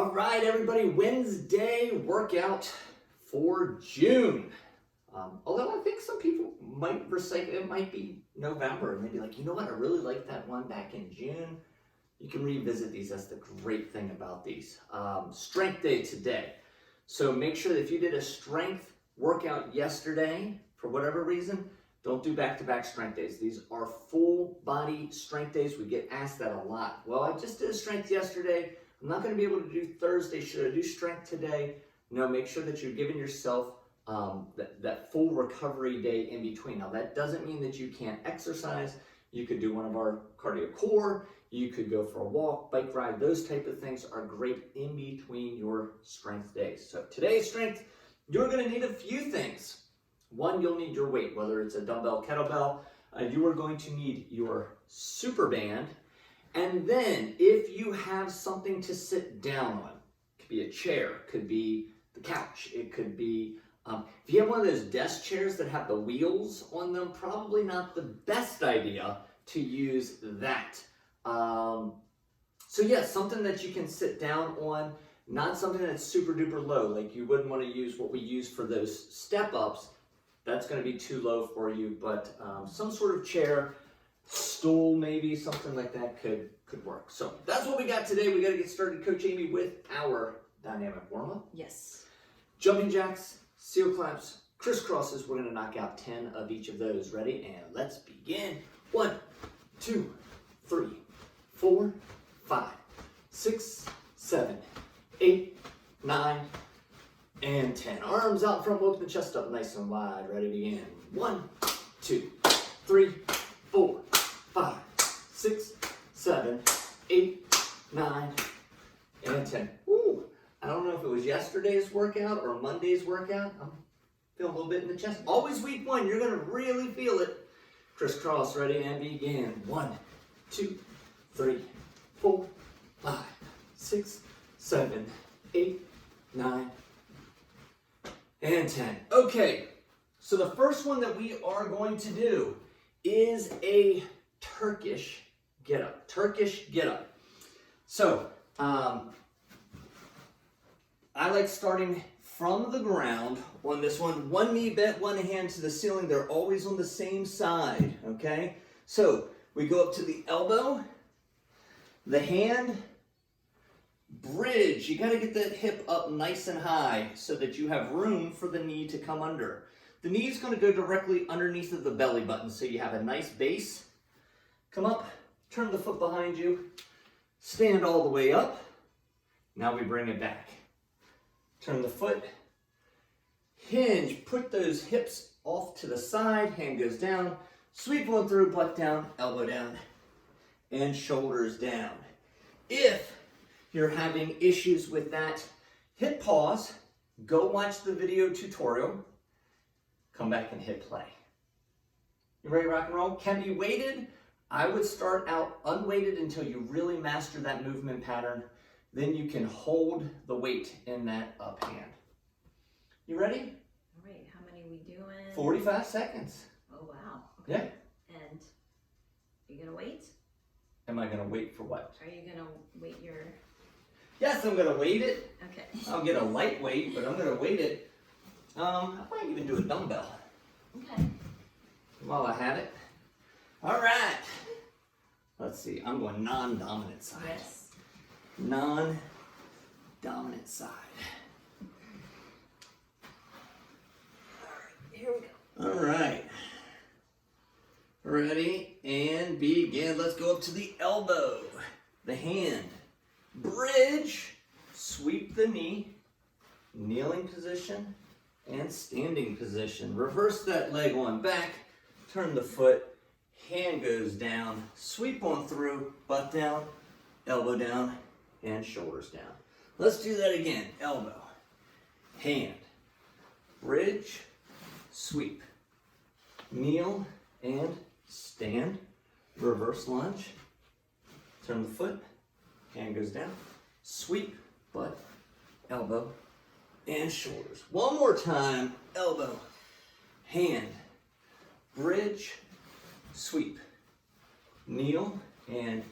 All right, everybody, Wednesday workout for June. Although I think some people might recite it might be November and they'd be like, you know what, I really like that one back in June. You can revisit these. That's the great thing about these. Strength day today. So make sure that if you did a strength workout yesterday, for whatever reason, don't do back-to-back strength days. These are full body strength days. We get asked that a lot. Well, I just did a strength yesterday. I'm not going to be able to do Thursday. Should I do strength today? No, make sure that you're giving yourself that full recovery day in between. Now, that doesn't mean that you can't exercise. You could do one of our cardio core. You could go for a walk, bike ride. Those type of things are great in between your strength days. So today's strength, you're going to need a few things. One, you'll need your weight, whether it's a dumbbell, kettlebell. You are going to need your super band. And then if you have something to sit down on, it could be a chair, it could be the couch, it could be, if you have one of those desk chairs that have the wheels on them, probably not the best idea to use that. So yeah, something that you can sit down on, not something that's super duper low, like you wouldn't want to use what we use for those step ups. That's going to be too low for you, but some sort of chair, stool maybe, something like that could work. So that's what we got today. We got to get started, Coach Amy, with our dynamic warm-up. Yes. Jumping jacks, seal claps, crisscrosses. We're going to knock out 10 of each of those. Ready? And let's begin. 1, 2, 3, 4, 5, 6, 7, 8, 9, and 10. Arms out front, open the chest up nice and wide. Ready, begin. 1, 2, 3, 4, 5, 6, 7, 8, 9, and 10. Ooh, I don't know if it was yesterday's workout or Monday's workout. I'm feeling a little bit in the chest. Always week one, you're gonna really feel it. Crisscross, ready, and begin. 1, 2, 3, 4, 5, 6, 7, 8, 9, and 10. Okay, so the first one that we are going to do is a Turkish Get Up. Turkish Get Up. So, I like starting from the ground on this one. One knee bent, one hand to the ceiling. They're always on the same side, okay? So, we go up to the elbow, the hand, bridge. You got to get that hip up nice and high so that you have room for the knee to come under. The knee is going to go directly underneath of the belly button, so you have a nice base. Come up, turn the foot behind you, stand all the way up. Now we bring it back. Turn the foot, hinge, put those hips off to the side, hand goes down, sweep on through, butt down, elbow down, and shoulders down. If you're having issues with that, hit pause, go watch the video tutorial, come back and hit play. You ready to rock and roll? Can be weighted. I would start out unweighted until you really master that movement pattern. Then you can hold the weight in that up hand. You ready? All right, how many are we doing? 45 seconds. Oh, wow. Okay. Yeah. And you gonna wait? Am I gonna wait for what? Are you gonna wait your... Yes, I'm gonna weight it. Okay. I'll get a light weight, but I'm gonna weight it. I might even do a dumbbell. Okay. While I have it. All right. Let's see, I'm going non-dominant side. Yes. Non-dominant side. All right, here we go. All right. Ready and begin. Let's go up to the elbow, the hand, bridge, sweep the knee, kneeling position, and standing position. Reverse that leg on back, turn the foot, hand goes down, sweep on through, butt down, elbow down, and shoulders down. Let's do that again. Elbow, hand, bridge, sweep, kneel, and stand. Reverse lunge, turn the foot, hand goes down, sweep, butt, elbow, and shoulders. One more time. Elbow, hand, bridge, sweep, kneel, and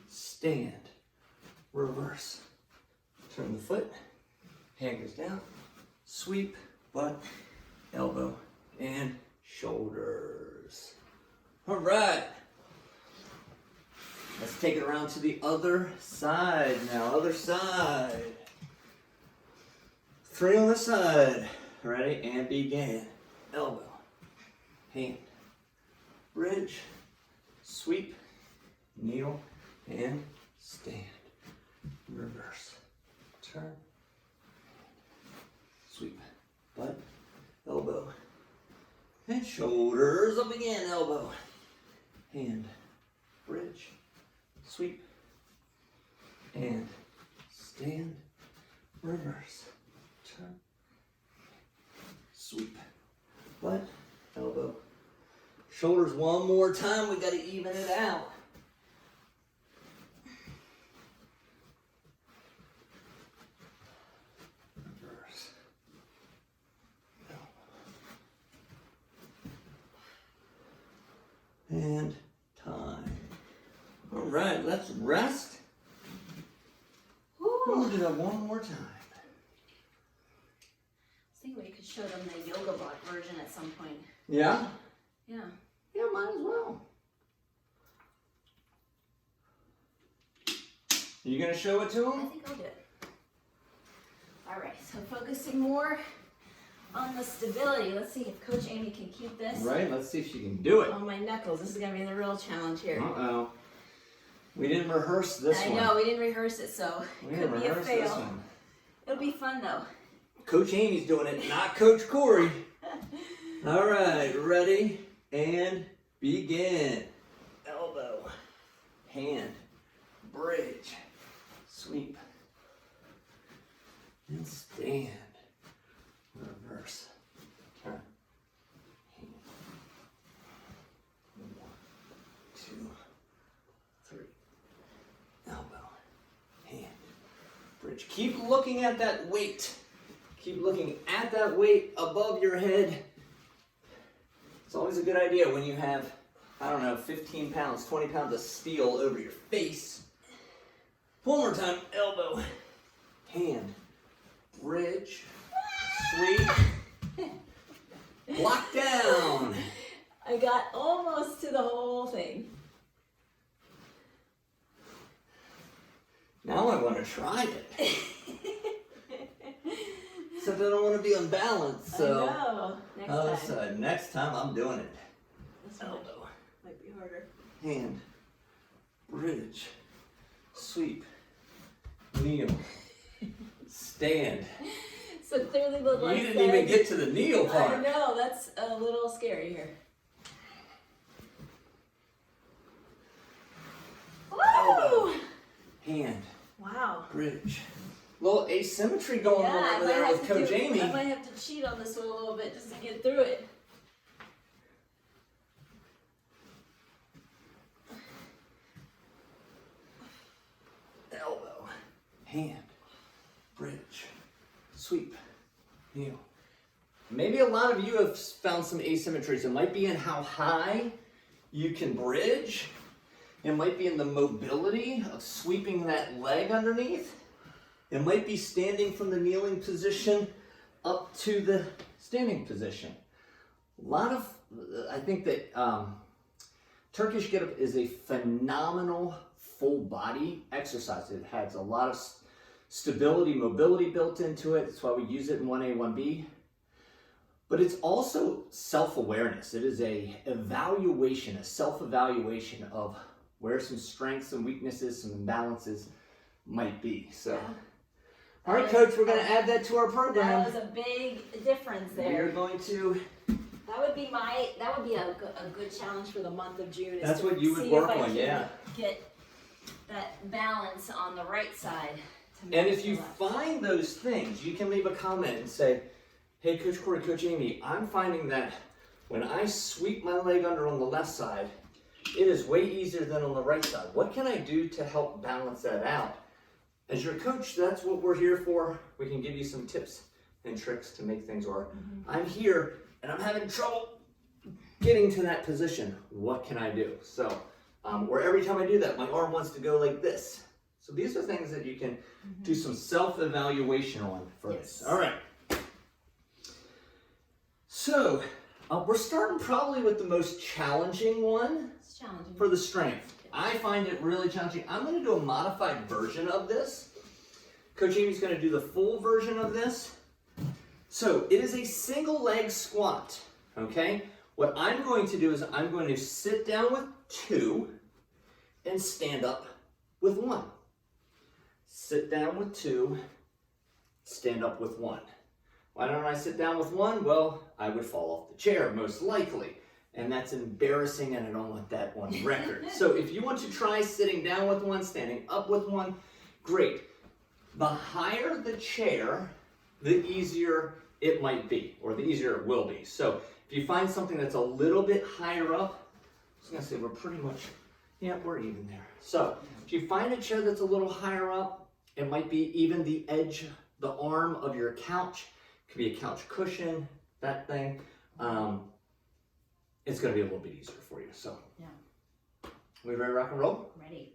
stand. Reverse, turn the foot, hand goes down, sweep, butt, elbow, and shoulders. All right. Let's take it around to the other side now. Other side. 3 on this side. Ready? And begin. Elbow, hand, bridge, sweep, kneel, and stand. Reverse. Turn. Sweep. Butt, elbow, and shoulders. Up again. Elbow, hand, bridge, sweep, and stand, reverse, turn, sweep, butt, elbow, shoulders. One more time, we got to even it out. Reverse, elbow, and time. All right, let's rest. We'll do that one more time. I think we could show them the yoga block version at some point. Yeah? Yeah. Yeah, might as well. You gonna show it to I them? think I'll do it. All right, so focusing more on the stability. Let's see if Coach Amy can keep this Right, let's see if she can do it. on my knuckles. This is gonna be the real challenge here. Uh-oh. We didn't rehearse this I one. know, we didn't rehearse it, so We it didn't could be a rehearse this fail. one. It'll be fun though. Coach Amy's doing it, not Coach Corey. All right, ready and begin. Elbow, hand, bridge, sweep, and stand. Reverse, turn, hand. 1, 2, 3. Elbow, hand, bridge. Keep looking at that weight. Keep looking at that weight above your head. It's always a good idea when you have, I don't know, 15 pounds, 20 pounds of steel over your face. One more time. Elbow, hand, bridge, sweep, lock down. I got almost to the whole thing. Now I want to try it. Except I don't want to be unbalanced, so. I know. Next Other time. side. Next time I'm doing it. This one Elbow, might be harder. hand, bridge, sweep, kneel, stand. So clearly the You left didn't even side- get to the kneel I part. know, that's a little scary here. Woo! Hand, Wow. bridge. Little asymmetry going Yeah, on I over might there have with to Coach Amy. I might have to cheat on this one a little bit just to get through it. Elbow, hand, bridge, sweep, kneel. Maybe a lot of you have found some asymmetries. It might be in how high you can bridge. It might be in the mobility of sweeping that leg underneath. It might be standing from the kneeling position up to the standing position. I think that Turkish Get Up is a phenomenal full body exercise. It has a lot of stability, mobility built into it. That's why we use it in 1A, 1B. But it's also self-awareness. It is a evaluation, a self-evaluation of where some strengths and weaknesses, some imbalances might be. So, Yeah. all right, Coach, we're going to add that to our program. That was a big difference We there. are going to. That would be a good challenge for the month of June. Is That's to what you would see work if I on, can yeah. Get that balance on the right side. To And match if you the left. find those things, you can leave a comment and say, hey, Coach Corey, Coach Amy, I'm finding that when I sweep my leg under on the left side, it is way easier than on the right side. What can I do to help balance that out? As your coach, that's what we're here for. We can give you some tips and tricks to make things work. Mm-hmm. I'm here and I'm having trouble getting to that position. What can I do? So, where every time I do that, my arm wants to go like this. So these are things that you can do some self-evaluation on for this. All right. So we're starting probably with the most challenging one for the strength. I find it really challenging. I'm going to do a modified version of this. Coach Amy's going to do the full version of this. So it is a single leg squat, okay? What I'm going to do is I'm going to sit down with 2 and stand up with 1. Sit down with 2, stand up with 1. Why don't I sit down with 1? Well, I would fall off the chair, most likely. And that's embarrassing, and I don't want that on record. So if you want to try sitting down with 1, standing up with 1, great. The higher the chair, the easier it might be, or the easier it will be. So if you find something that's a little bit higher up, I was gonna say we're pretty much, yeah, we're even there. So if you find a chair that's a little higher up, it might be even the edge, the arm of your couch. It could be a couch cushion, that thing. It's gonna be a little bit easier for you. So, yeah. We ready to rock and roll? Ready.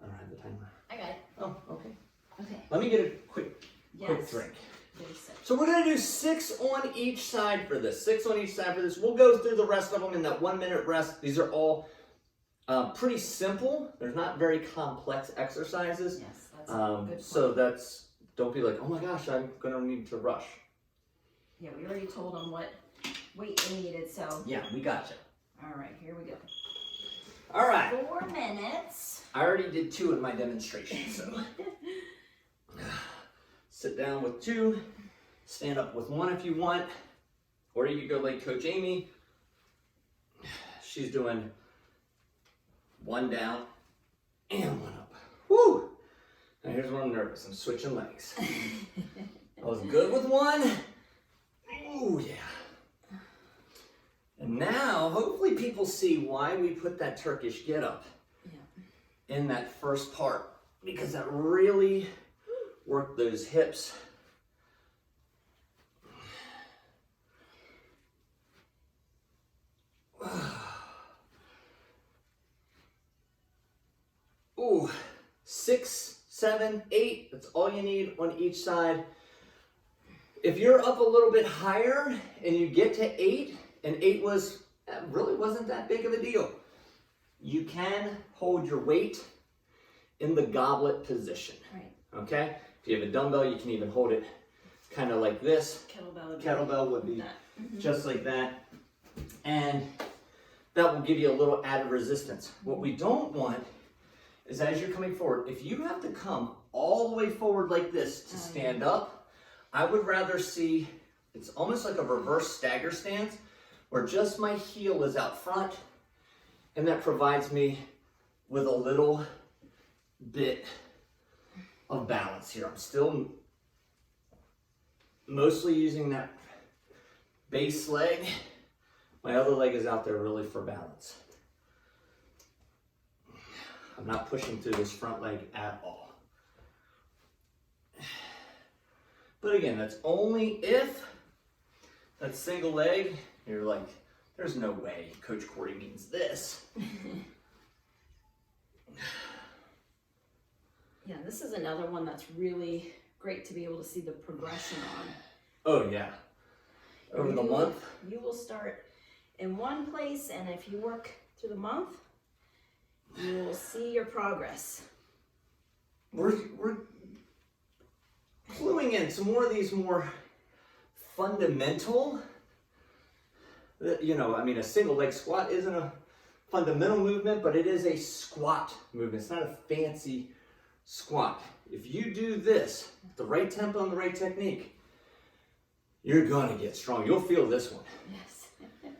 I don't have the timer. I got it. Oh, okay. Okay. Let me get a quick drink. So we're gonna do 6 on each side for this. 6 on each side for this. We'll go through the rest of them in that 1-minute rest. These are all pretty simple. They're not very complex exercises. Yes, that's a good point. So don't be like, oh my gosh, I'm gonna need to rush. Yeah, we already told them what weight they needed, so. Yeah, we got you. All right, here we go. All right. 4 minutes. I already did 2 in my demonstration, so. Sit down with 2, stand up with 1 if you want, or you could go like Coach Amy. She's doing 1 down and 1 up. Woo! Now here's where I'm nervous. I'm switching legs. I was good with 1. Ooh, yeah. And now, hopefully people see why we put that Turkish Get Up in that first part, because that really worked those hips. Ooh, 6, 7, 8, that's all you need on each side. If you're up a little bit higher and you get to 8, and 8 really wasn't that big of a deal, you can hold your weight in the goblet position. Right. Okay? If you have a dumbbell, you can even hold it kind of like this. Kettlebell would be just like that. And that will give you a little added resistance. What we don't want is, as you're coming forward, if you have to come all the way forward like this to stand up, I would rather see, it's almost like a reverse stagger stance, where just my heel is out front, and that provides me with a little bit of balance here. I'm still mostly using that base leg. My other leg is out there really for balance. I'm not pushing through this front leg at all. But again, that's only if that single leg, you're like, there's no way Coach Corey means this. Yeah, this is another one that's really great to be able to see the progression on. Oh yeah. Over the month. You will start in one place, and if you work through the month, you will see your progress. We're cluing in some more of these more fundamental, a single leg squat isn't a fundamental movement, but it is a squat movement. It's not a fancy squat. If you do this, the right tempo and the right technique, you're gonna get strong. You'll feel this one. Yes.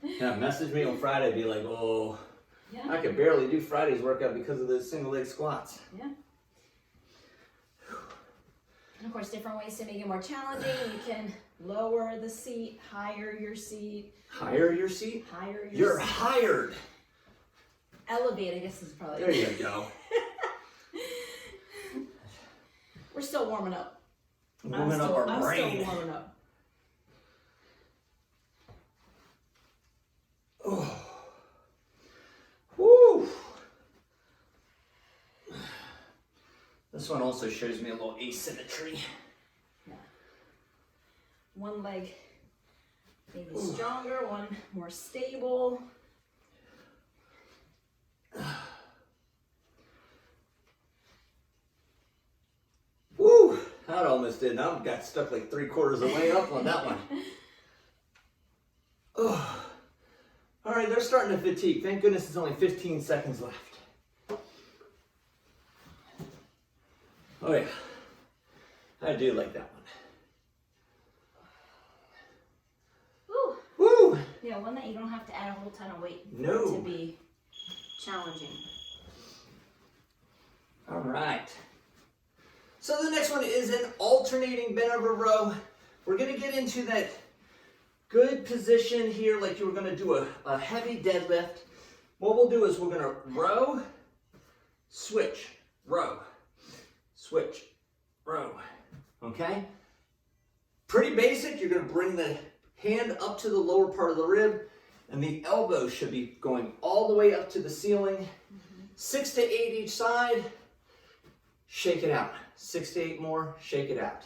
Yeah, message me on Friday, be like, oh, yeah. I could barely do Friday's workout because of those single leg squats. Yeah. And of course, different ways to make it more challenging. You can lower the seat, higher your seat. Higher your seat? Higher your You're seat. hired. Elevate, I guess is probably. There you go. We're still warming up. Warming up our brain. I'm still warming up. Oh. Woo. This one also shows me a little asymmetry. Yeah. One leg maybe stronger, one more stable. Woo! That almost did. I got stuck like 3/4 of the way up on that one. Oh. All right, they're starting to fatigue. Thank goodness it's only 15 seconds left. Oh yeah, I do like that one. Woo! Woo! Yeah, one that you don't have to add a whole ton of weight No. to be challenging. All right. So the next one is an alternating bent over row. We're gonna get into that good position here like you were gonna do a heavy deadlift. What we'll do is we're gonna row, switch, row, switch, row, okay? Pretty basic. You're gonna bring the hand up to the lower part of the rib and the elbow should be going all the way up to the ceiling. 6 to 8 each side. Shake it out. 6 to 8 more, shake it out.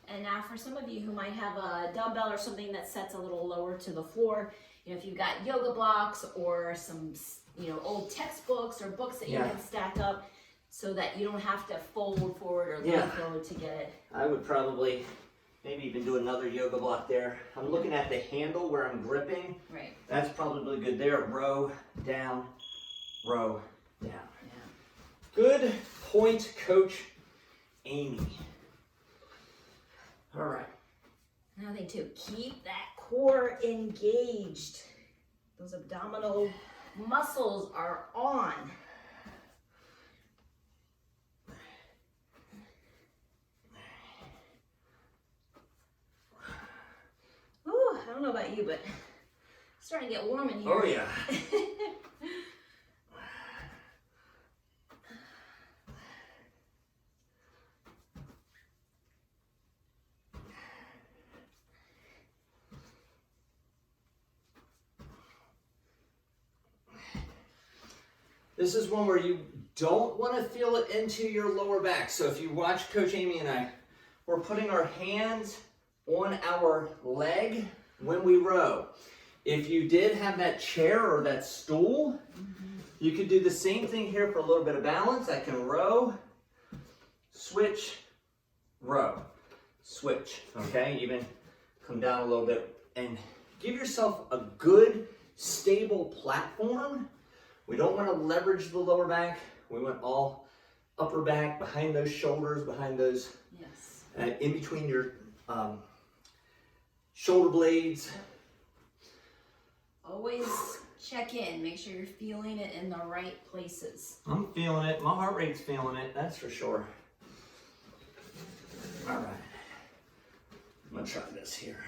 And now for some of you who might have a dumbbell or something that sets a little lower to the floor, you know, if you've got yoga blocks or some, you know, old textbooks or books that you can stack up so that you don't have to fold forward or lean forward to get it. I would probably maybe even do another yoga block there. I'm looking at the handle where I'm gripping. Right. That's probably good there. Row, down, row, down. Yeah. Good point, Coach Amy. All right. Another thing too, keep that core engaged. Those abdominal muscles are on. Ooh, I don't know about you, but it's starting to get warm in here. Oh yeah. This is one where you don't want to feel it into your lower back. So if you watch Coach Amy and I, we're putting our hands on our leg when we row. If you did have that chair or that stool, you could do the same thing here for a little bit of balance. I can row, switch, row, switch, okay? Even come down a little bit and give yourself a good, stable platform. We don't want to leverage the lower back. We want all upper back, behind those shoulders, behind those, in between your shoulder blades. Always check in. Make sure you're feeling it in the right places. I'm feeling it. My heart rate's feeling it. That's for sure. All right. I'm going to try this here.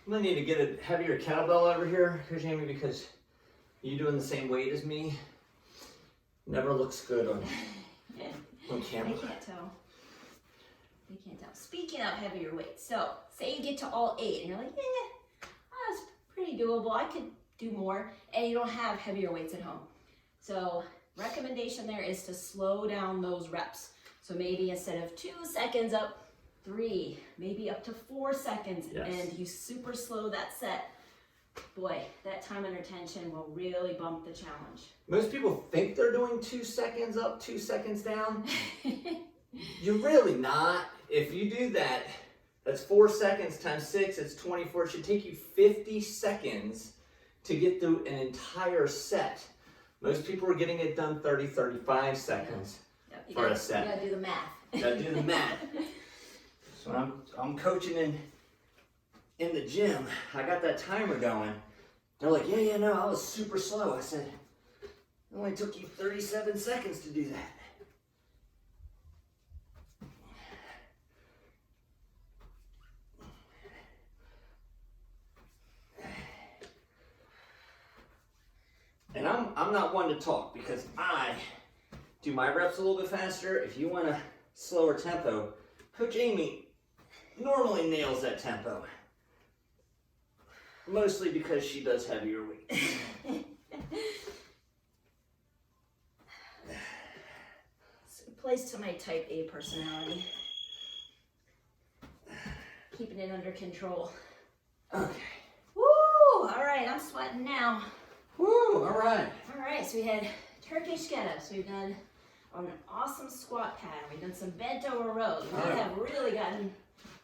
I'm gonna need to get a heavier kettlebell over here, Coach Amy, because you doing the same weight as me never looks good on camera. They can't tell. They can't tell. Speaking of heavier weights, so say you get to all 8 and you're like, that's pretty doable. I could do more, and you don't have heavier weights at home. So recommendation there is to slow down those reps. So maybe instead of 2 seconds up, 3, maybe up to 4 seconds, and you super slow that set. Boy, that time under tension will really bump the challenge. Most people think they're doing 2 seconds up, 2 seconds down. You're really not. If you do that, that's 4 seconds times 6, it's 24. It should take you 50 seconds to get through an entire set. Most people are getting it done 30, 35 seconds for a set. You gotta do the math. You gotta do the math. So I'm coaching in in the gym, I got that timer going. They're like, yeah, no, I was super slow. I said, it only took you 37 seconds to do that. And I'm not one to talk because I do my reps a little bit faster. If you want a slower tempo, Coach Amy normally nails that tempo. Mostly because she does heavier weights. It plays to my type A personality. Keeping it under control. Okay. Woo! All right, I'm sweating now. Woo! All right. All right, so we had Turkish Get Up. So we've done an awesome squat pattern. We've done some bent over rows. We have really gotten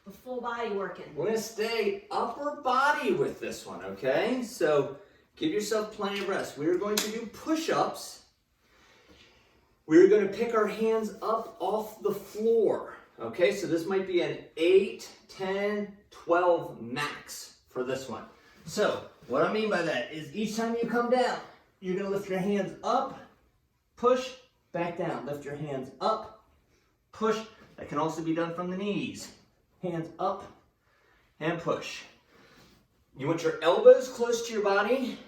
the full body working. We're gonna stay upper body with this one, okay? So give yourself plenty of rest. We're going to do push-ups. We're gonna pick our hands up off the floor, okay? So this might be an 8, 10, 12 max for this one. So what I mean by that is each time you come down, you're gonna lift your hands up, push, back down. Lift your hands up, push. That can also be done from the knees. Hands up and push. You want your elbows close to your body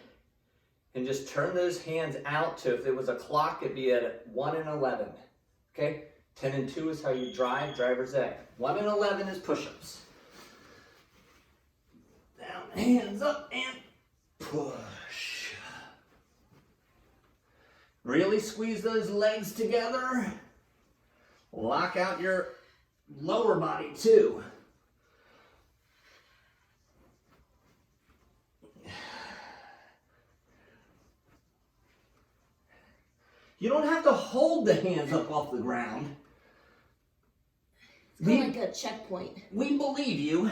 and just turn those hands out to, if it was a clock, it'd be at 1 and 11. Okay? 10 and 2 is how you drive, driver's egg. 1 and 11 is push-ups. Down, hands up and push. Really squeeze those legs together. Lock out your lower body too. You don't have to hold the hands up off the ground. It's kind of like a checkpoint. We believe you.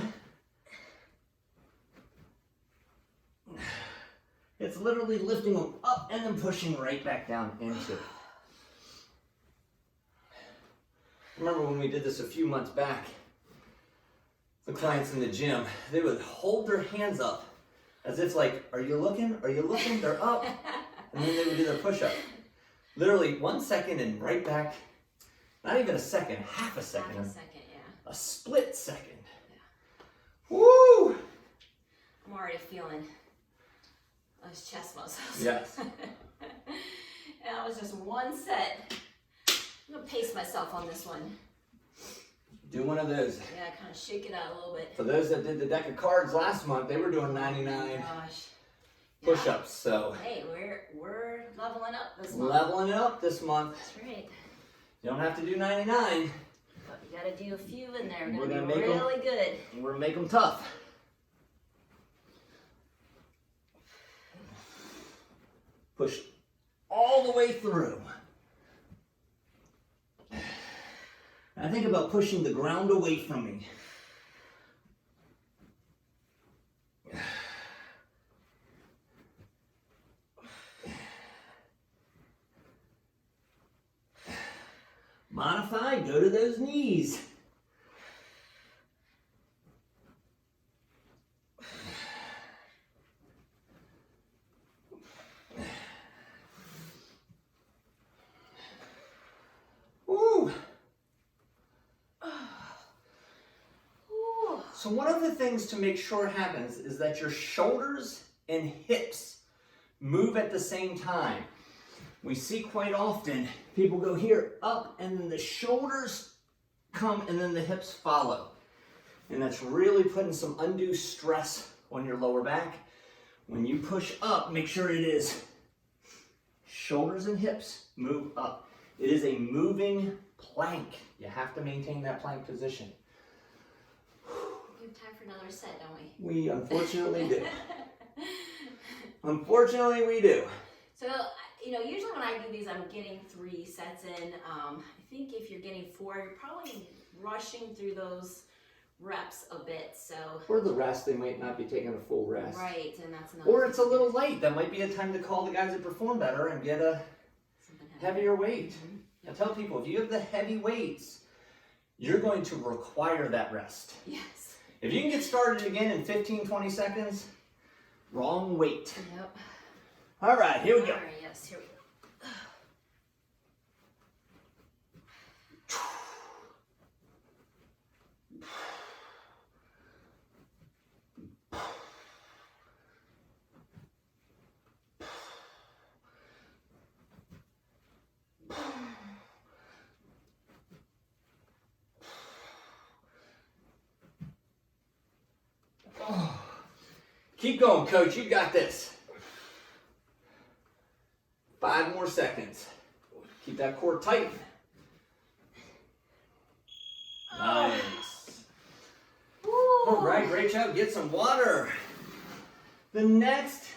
It's literally lifting them up and then pushing right back down into it. Remember when we did this a few months back, the clients in the gym, they would hold their hands up as if like, are you looking? Are you looking? They're up. And then they would do their push-up. Literally 1 second and right back. Not even a second, half a second. Half a second, yeah. A split second. Yeah. Woo! I'm already feeling those chest muscles. Yes. And that was just one set. I'm gonna pace myself on this one. Do one of those. Yeah, kind of shake it out a little bit. For those that did the deck of cards last month, they were doing 99 Oh gosh. push-ups. So hey, we're leveling up this month. leveling it up this month. That's right. You don't have to do 99. But you gotta do a few in there. We're Gonna gonna be make 'em. really good. We're gonna make them tough. Push all the way through. I think about pushing the ground away from me. Modify, go to those knees. Woo. So one of the things to make sure happens is that your shoulders and hips move at the same time. We see quite often people go here up and then the shoulders come and then the hips follow. And that's really putting some undue stress on your lower back. When you push up, make sure it is shoulders and hips move up. It is a moving plank. You have to maintain that plank position. We have time for another set, don't we? We unfortunately do. Unfortunately, we do. So, you know, usually when I do these, I'm getting 3 sets in. I think if you're getting 4, you're probably rushing through those reps a bit. So, For the rest, they might not be taking a full rest. right, and that's another. Or it's a little late. That might be a time to call the guys that perform better and get a something heavier weight. Mm-hmm. I tell people, if you have the heavy weights, you're going to require that rest. Yes. If you can get started again in 15, 20 seconds, wrong weight. Yep. All right, here we go. All right, yes, here we go. Keep going, coach. You got this. 5 more seconds. Keep that core tight. Nice. All right, great job. Get some water. The next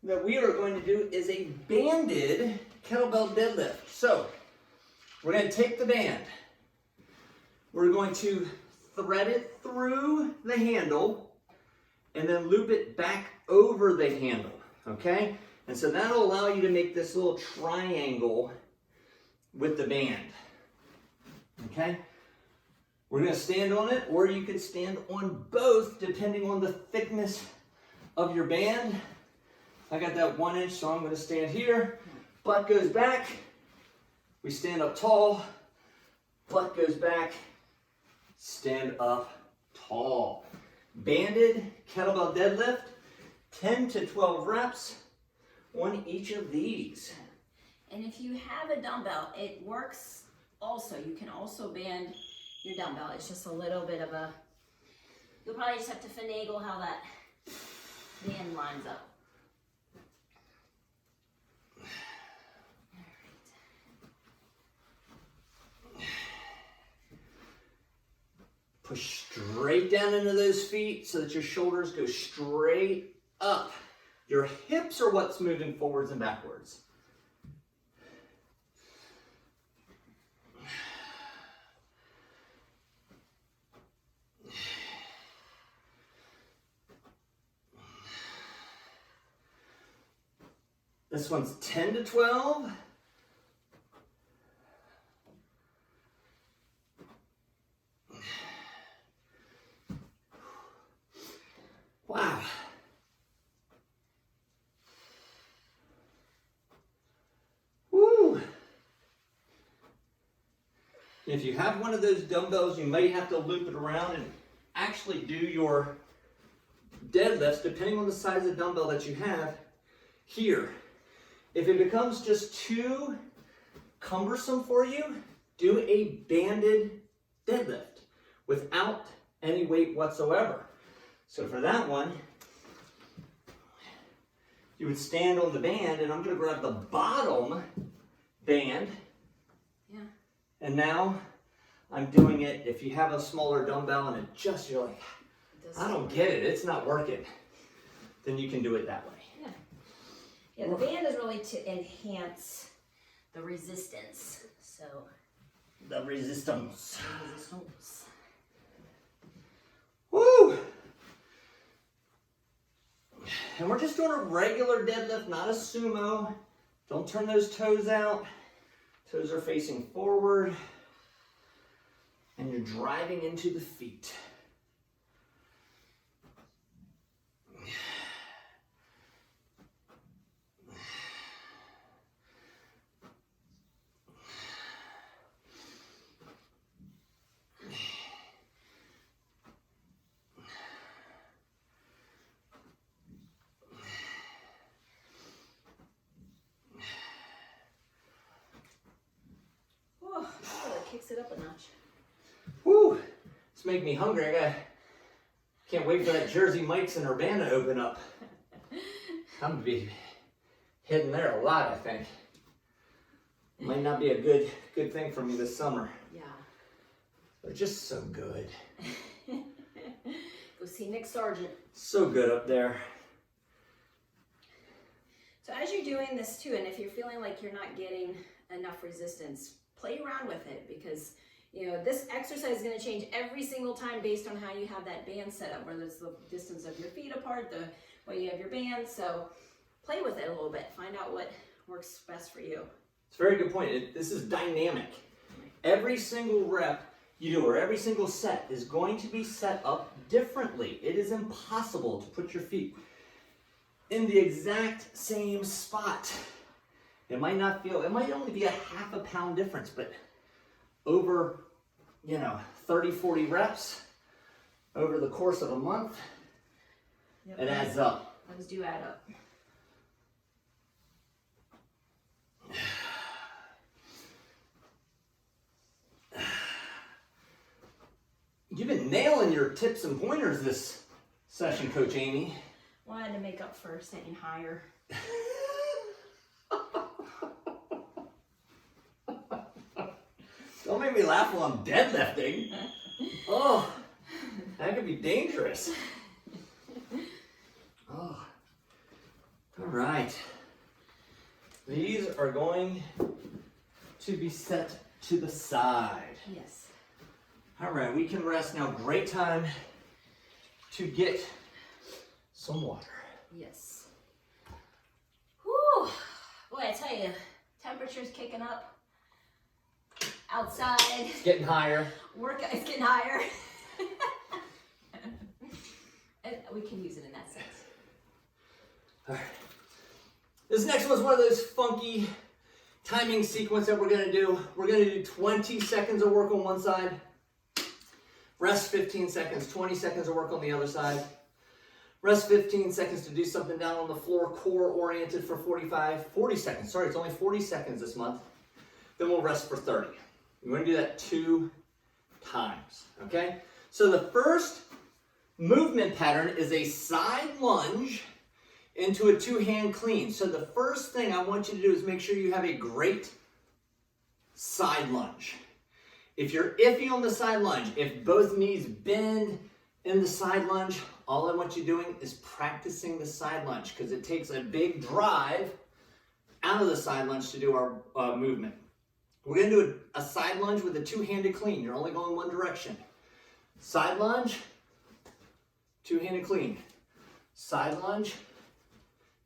that we are going to do is a banded kettlebell deadlift. So we're going to take the band. We're going to thread it through the handle and then loop it back over the handle, okay? And so that'll allow you to make this little triangle with the band, okay? We're gonna stand on it, or you can stand on both depending on the thickness of your band. I got that 1 inch, so I'm gonna stand here. Butt goes back, we stand up tall, butt goes back, stand up tall. Banded kettlebell deadlift, 10 to 12 reps on each of these. And if you have a dumbbell, it works also. You can also band your dumbbell. It's just a little bit of a, you'll probably just have to finagle how that band lines up. Push straight down into those feet so that your shoulders go straight up. Your hips are what's moving forwards and backwards. This one's 10 to 12. Wow. Woo. If you have one of those dumbbells, you might have to loop it around and actually do your deadlifts, depending on the size of dumbbell that you have, here. If it becomes just too cumbersome for you, do a banded deadlift without any weight whatsoever. So for that one, you would stand on the band, and I'm going to grab the bottom band. Yeah. And now I'm doing it, if you have a smaller dumbbell and it just, you're like, I don't get it, it's not working, then you can do it that way. Yeah. Yeah, the band is really to enhance the resistance. So. The resistance. The resistance. Woo! And we're just doing a regular deadlift, not a sumo. Don't turn those toes out. Toes are facing forward. And you're driving into the feet. Kicks it up a notch. Woo! It's making me hungry. Can't wait for that Jersey Mike's and Urbana to open up. I'm gonna be heading there a lot, I think. Might not be a good thing for me this summer. Yeah. They're just so good. Go see Nick Sargent. So good up there. So as you're doing this too, and if you're feeling like you're not getting enough resistance, play around with it, because you know this exercise is going to change every single time based on how you have that band set up, whether it's the distance of your feet apart, the way you have your band. So play with it a little bit, find out what works best for you. It's a very good point. This is dynamic. Every single rep you do, or every single set is going to be set up differently. It is impossible to put your feet in the exact same spot. It might not feel, it might only be a half a pound difference, but over, 30, 40 reps over the course of a month, Yep. it adds up. Those do add up. You've been nailing your tips and pointers this session, Coach Amy. Wanted to make up for sitting higher. Don't make me laugh while I'm deadlifting. Oh, that could be dangerous. Oh, all right. These are going to be set to the side. Yes. All right, we can rest now. Great time to get some water. Yes. Whew. Boy, I tell you, temperature's kicking up. Outside. It's getting higher. Work is getting higher. And we can use it in that sense. All right. This next one's one of those funky timing sequence that we're gonna do. We're gonna do 20 seconds of work on one side. Rest 15 seconds, 20 seconds of work on the other side. Rest 15 seconds to do something down on the floor, core oriented for 40 seconds. Sorry, it's only 40 seconds this month. Then we'll rest for 30. We're going to do that 2 times, okay? So the first movement pattern is a side lunge into a 2-hand clean. So the first thing I want you to do is make sure you have a great side lunge. If you're iffy on the side lunge, if both knees bend in the side lunge, all I want you doing is practicing the side lunge because it takes a big drive out of the side lunge to do our movement. We're going to do a side lunge with a 2-handed clean. You're only going one direction. Side lunge, 2-handed clean. Side lunge,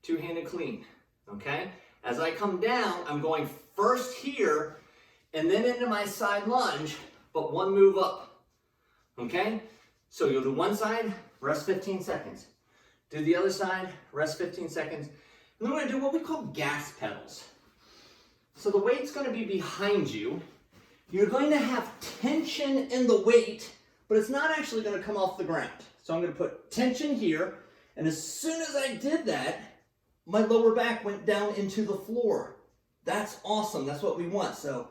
2-handed clean. Okay? As I come down, I'm going first here and then into my side lunge, but one move up. Okay? So you'll do one side, rest 15 seconds. Do the other side, rest 15 seconds. And then we're going to do what we call gas pedals. So the weight's going to be behind you. You're going to have tension in the weight, but it's not actually going to come off the ground. So I'm going to put tension here, and as soon as I did that, my lower back went down into the floor. That's awesome. That's what we want. So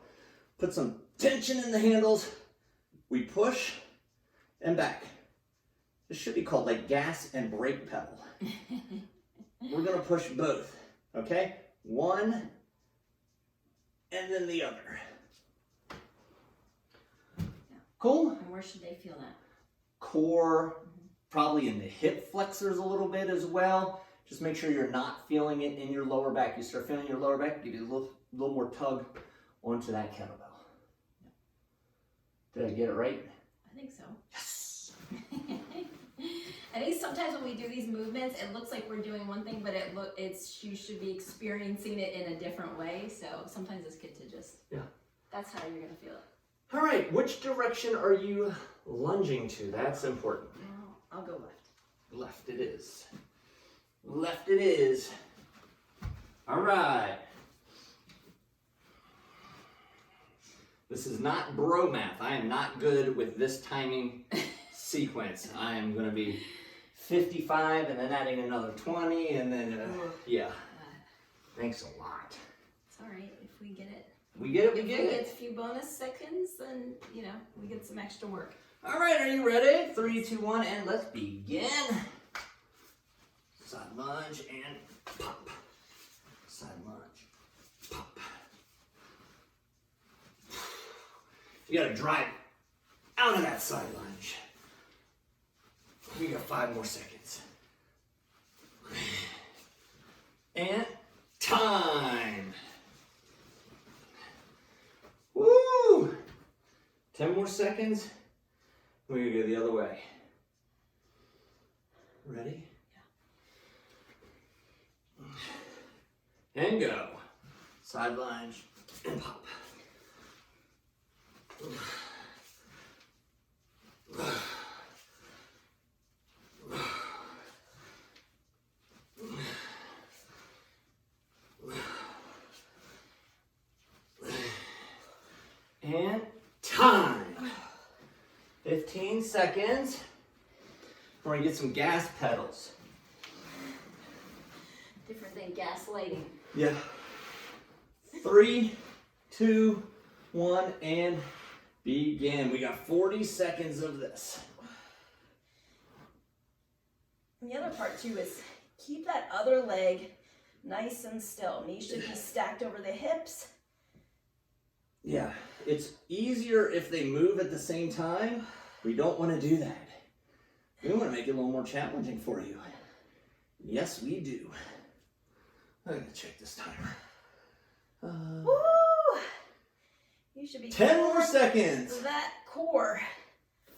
put some tension in the handles. We push and back. This should be called like gas and brake pedal. We're going to push both. Okay? One and then the other. Cool? And where should they feel that? Core, probably in the hip flexors a little bit as well. Just make sure you're not feeling it in your lower back. You start feeling your lower back, give you a little more tug onto that kettlebell. Did I get it right? I think so. Yes! I think sometimes when we do these movements, it looks like we're doing one thing, but you should be experiencing it in a different way. So sometimes it's good to just, that's how you're going to feel it. All right, which direction are you lunging to? That's important. I'll go left. Left it is. Left it is. All right. This is not bro math. I am not good with this timing sequence. I am going to be 55 and then adding another 20 and then, yeah. Thanks a lot. It's all right if we get it. We get it, we If get we it. get a few bonus seconds, then, we get some extra work. All right, are you ready? 3, 2, 1, and let's begin. Side lunge and pop. Side lunge, pop. You gotta drive out of that side lunge. We got 5 more seconds. And time. Woo! 10 more seconds. We're gonna go the other way. Ready? Yeah. And go. Side lunge and pop. And time. 15 seconds. We're gonna get some gas pedals. Different than gaslighting. Yeah. 3, 2, 1, and begin. We got 40 seconds of this. And the other part too is keep that other leg nice and still. Knees should be stacked over the hips. Yeah, it's easier if they move at the same time. We don't want to do that. We want to make it a little more challenging for you. Yes, we do. I'm going to check this timer. Woo! You should be 10 more seconds. That core.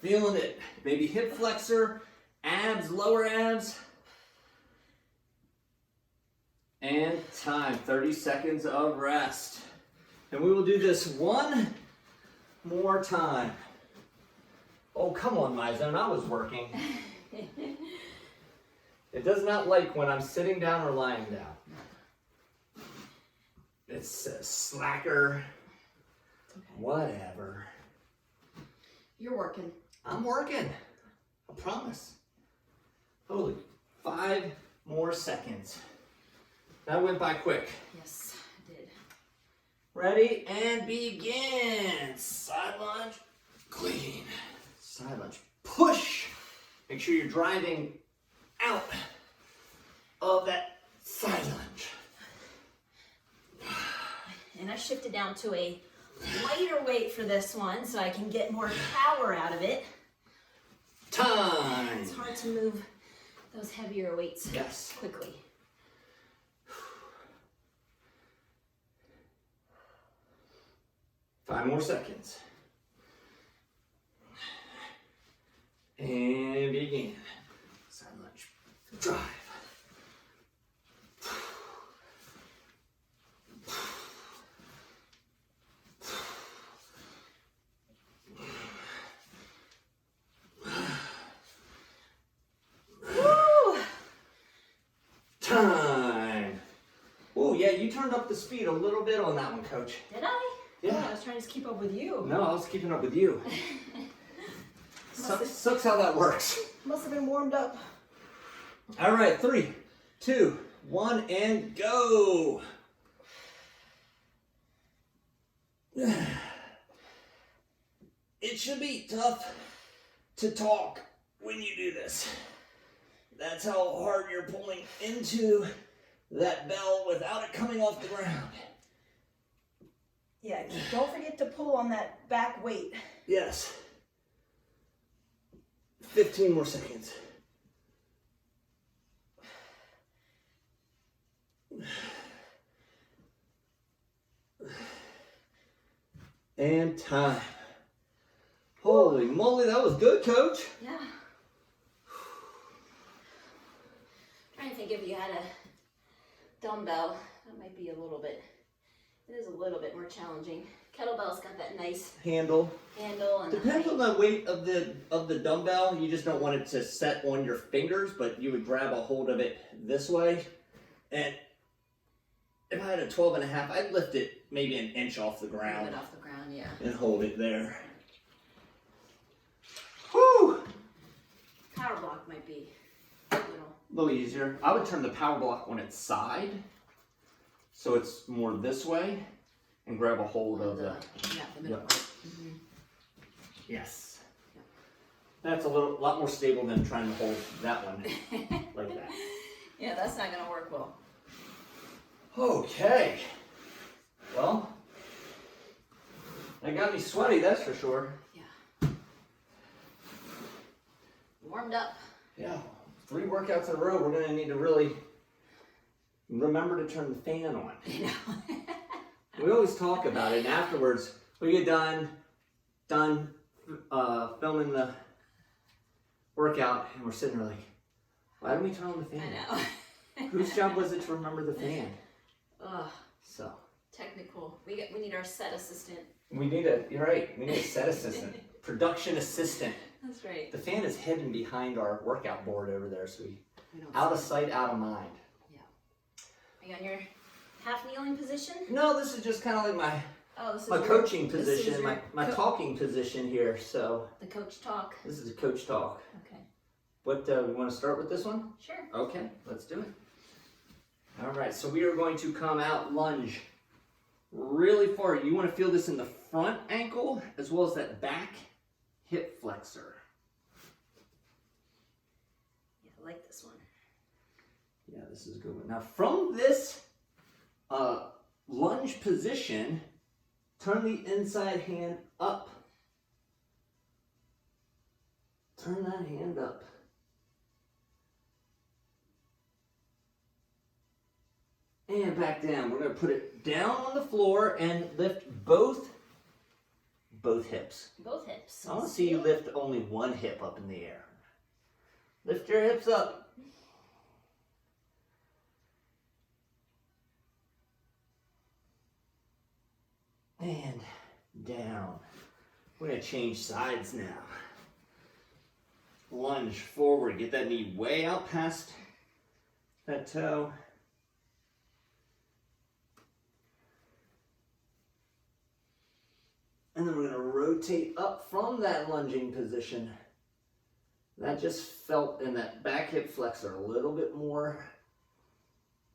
Feeling it. Maybe hip flexor, abs, lower abs. And time. 30 seconds of rest. And we will do this one more time. Oh, come on, my zone. I was working. It does not like when I'm sitting down or lying down. It's a slacker. It's okay. Whatever. You're working. I'm working. I promise. Holy, 5 more seconds. That went by quick. Yes, I did. Ready and begin. Side lunge, clean. Side lunge, push. Make sure you're driving out of that side lunge. And I shifted down to a lighter weight for this one so I can get more power out of it. Time. It's hard to move those heavier weights quickly. 5 more seconds. And begin. Side lunge. Drive. Woo! Time. Oh, yeah, you turned up the speed a little bit on that one, Coach. Did I? Yeah. Oh, I was trying to keep up with you. No, I was keeping up with you. Sucks how that works. Must have been warmed up. All right, 3, 2, 1, and go. It should be tough to talk when you do this. That's how hard you're pulling into that bell without it coming off the ground. Yeah, don't forget to pull on that back weight. Yes. 15 more seconds. And time. Holy moly, that was good, Coach. Yeah. Trying to think if you had a dumbbell, that might be a little bit, it is a little bit more challenging. Kettlebell's got that nice Handle. handle and Depends the on the weight of the dumbbell. You just don't want it to set on your fingers, but you would grab a hold of it this way. And if I had a 12.5, I'd lift it maybe an inch off the ground. height off the ground, yeah. And hold it there. Whew! Power block might be a little easier. I would turn the power block on its side, so it's more this way, and grab a hold of the middle Yep. part. Mm-hmm. Yes. That's a lot more stable than trying to hold that one like that. Yeah, that's not gonna work well. Okay. Well, that got me sweaty, that's for sure. Yeah. Warmed up. Yeah. 3 workouts in a row, we're gonna need to really remember to turn the fan on. I know. We always talk about it, and afterwards we get done filming the workout, and we're sitting there like, why didn't we turn on the fan? I know. Whose job was it to remember the fan? Ugh, So technical. We need our set assistant. you're right, we need a set assistant, production assistant. That's right. The fan is hidden behind our workout board over there, so We don't out of see sight, out of mind. it. Are you on your half kneeling position? No, this is just kind of like This is my your- coaching this is position, your my talking position here. So The coach talk. this is a coach talk. Okay. What we want to start with this one? Sure. Okay, let's do it. All right, so we are going to come out lunge really far. You want to feel this in the front ankle as well as that back hip flexor. Yeah, I like this one. Yeah, this is a good one. Now from this lunge position, turn the inside hand up. Turn that hand up. And back down. We're going to put it down on the floor and lift both hips. Both hips. I want to see you lift only one hip up in the air. Lift your hips up. And down. We're going to change sides now. Lunge forward. Get that knee way out past that toe. And then we're going to rotate up from that lunging position. That just felt in that back hip flexor a little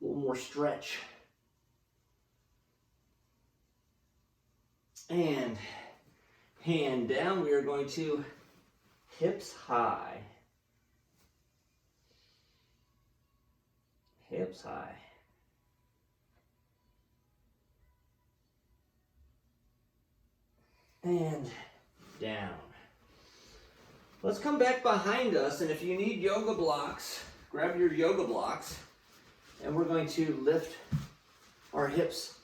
more stretch. And hand down, we are going to hips high. Hips high. And down. Let's come back behind us, and if you need yoga blocks, grab your yoga blocks, and we're going to lift our hips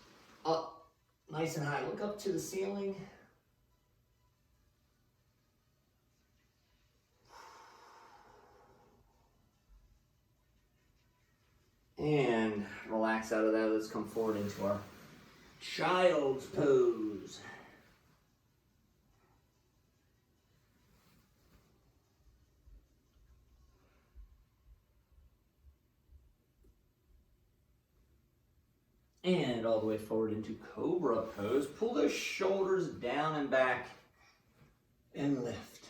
up nice and high. Look up to the ceiling. And relax out of that. Let's come forward into our child's pose. And all the way forward into cobra pose. Pull those shoulders down and back and lift.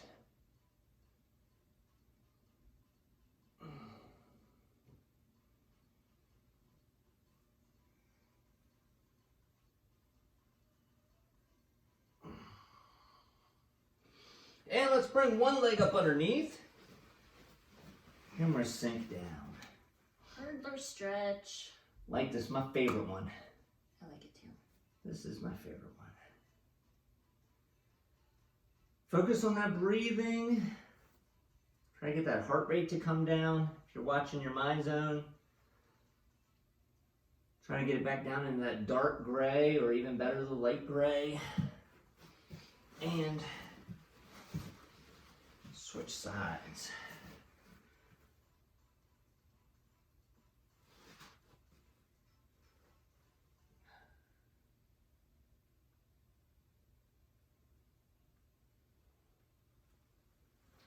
And let's bring one leg up underneath. And we're gonna sink down. Hurdler stretch. Like this, my favorite one. I like it too. This is my favorite one. Focus on that breathing. Try to get that heart rate to come down. If you're watching your mind zone, try to get it back down into that dark gray or even better, the light gray. And switch sides.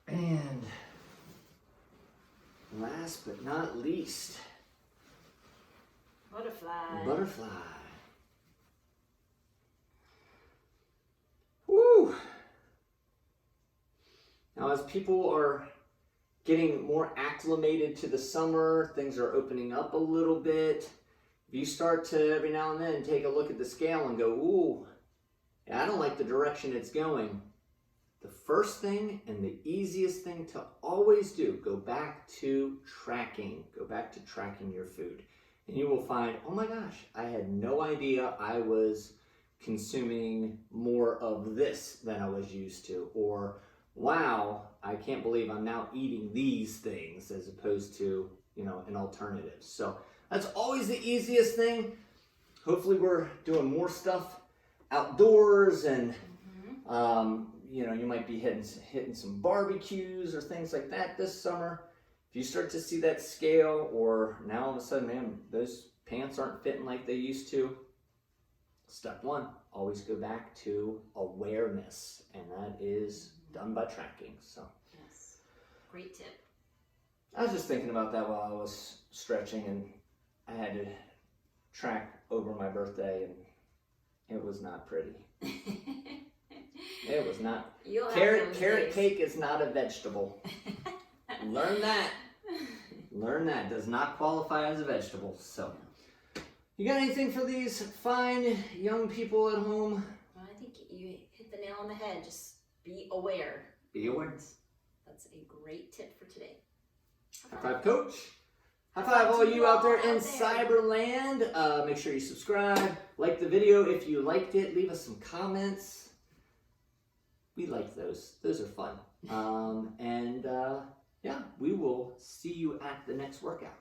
And last but not least, Butterfly. butterfly. Woo! Now as people are getting more acclimated to the summer, things are opening up a little bit. If you start to every now and then take a look at the scale and go, ooh, I don't like the direction it's going. The first thing and the easiest thing to always do, go back to tracking. Go back to tracking your food. And you will find, oh my gosh, I had no idea I was consuming more of this than I was used to. Or, wow, I can't believe I'm now eating these things as opposed to, an alternative. So that's always the easiest thing. Hopefully we're doing more stuff outdoors and you might be hitting some barbecues or things like that this summer. If you start to see that scale, or now all of a sudden, man, those pants aren't fitting like they used to, step one, always go back to awareness, and that is done by tracking. So great tip. I was just thinking about that while I was stretching, and I had to track over my birthday, and it was not pretty. It was not. Carrot cake is not a vegetable. Learn that. Learn that. Does not qualify as a vegetable. So, you got anything for these fine young people at home? Well, I think you hit the nail on the head. Just be aware. Be aware. That's a great tip for today. High five, Coach. High five, all you out there in Cyberland. Make sure you subscribe, like the video if you liked it. Leave us some comments. We like those. Those are fun. Yeah, we will see you at the next workout.